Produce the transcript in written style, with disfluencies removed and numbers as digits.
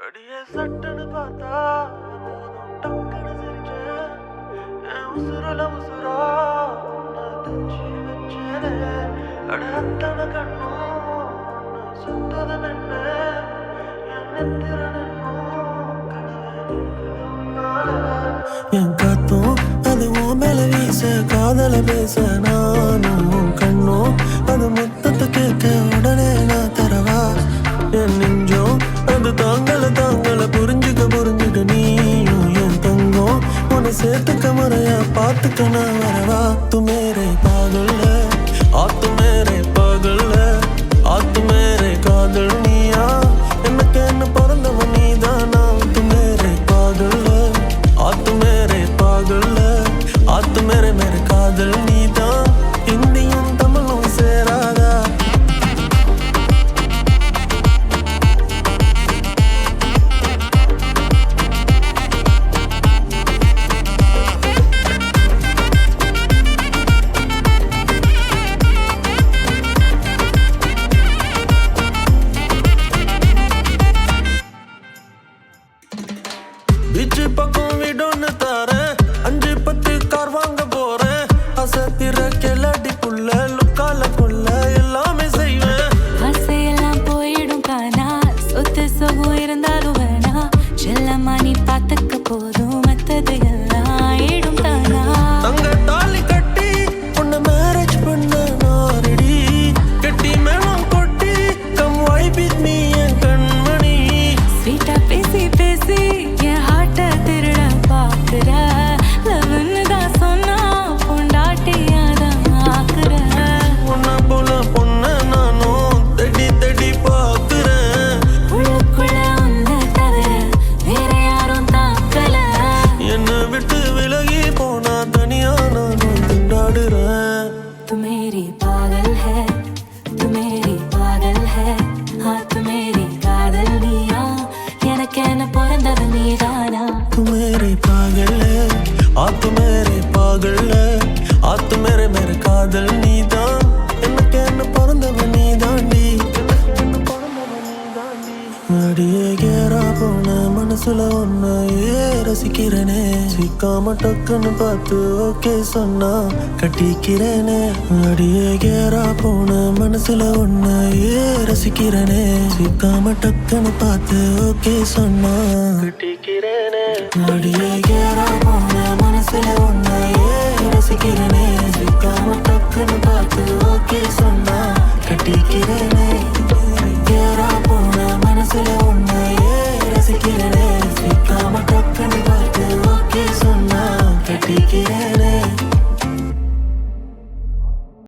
அடியே சட்டுன்னு பார்த்தா டக்குன்னு சிரிச்சேன். என் உசுரல உசுரா உன்னை தச்சு வச்சேனே. அட அத்தனை கண்ணும் உன்னை சுத்தது மென்ன. என் நெத்திர நின்னும் கனவே உன்னால. என் காத்தும் அது உன் மேல வீச காதல பேச நானும் கண்ணும் அது மொத்தத்தை கேட்க உடனே நான் தரவா. என் நெஞ்சம் அது தாங்கள புரிஞ்சுக்க நீயும் என் தங்கம் உன்னை சேர்த்துக்க முறையா பார்த்துக்க நான் வரவா. तू मेरे पागल है आ तू मेरे पागल है आ तू मेरे कादल நீயா எனக்கு என்ன பிறந்தவன் நீதானா. तू मेरे पागल है आ तू मेरे पागल है आ तू मेरे कादल நீதான். இந்தியும் தமிழும் சேராதா. பீச்சு பக்கம் வீடொன்னு தாரேன் 5-10 கார் வாங்க போறேன். அசத்திர கிளடிக்குள்ள லுக்கால கொள்ள எல்லாமே செய்வேன். ஆசையெல்லாம் போயிடும் காணா சொத்து சொகம் இருந்தாலும் வேணா. செல்லம்மா நீ பார்த்துக்க போதும் மத்தது எல்லாம் ஆயிடும் தானா. தங்க தாலி கட்டி உன்னை மேரேஜ் பண்ண நான் ரெடி. கட்டி மேலும் கொட்டி கம் வைப் வித் மீ என் கண்மணி. ஸ்வீட்டா பேசி பேசி என் ஹார்ட்ட திருட பாக்குற. லவ்னு தான் சொன்னா பொண்டாட்டியாதான் ஆக்குற. உன்னை போல பொண்ண நானும் தேடி பார்க்கிறேன். உள்ளுக்குள்ள உன்னை தவிர வேற யாரும் தாக்கல. என்னை விட்டு விலகி போனா தனியா நானும் திண்டாடுறேன். तू मेरी पागल है तू मेरी पागल है हाँ तू मेरी कादल நீயா எனக்கு என்ன பிறந்தது நீதானா. तू मेरे पागल है आ तू मेरे पागल है आ तू मेरे कादल நீதான். எனக்கு என்ன பிறந்தவன் நீதாண்டி. அடியே கேரா போன மனசுல ஒன்னையே ரசிக்கிறேனே. சிக்காம டக்குன்னு பார்த்து ஓகே சொன்னா கட்டிக்கிறேனே. அடியே கேரா போன மனசுல ஒன்னையே ரசிக்கிறேனே. சிக்காம டக்குன்னு பார்த்து ஓகே சொன்னா கட்டிக்கிறேனே. அடியே கேரா போன மனசுல ஒன்னையே ரசிக்கிறேனே. சிக்காம டக்குன்னு பார்த்து ஓகே சொன்னா கட்டிக்கிறேன்.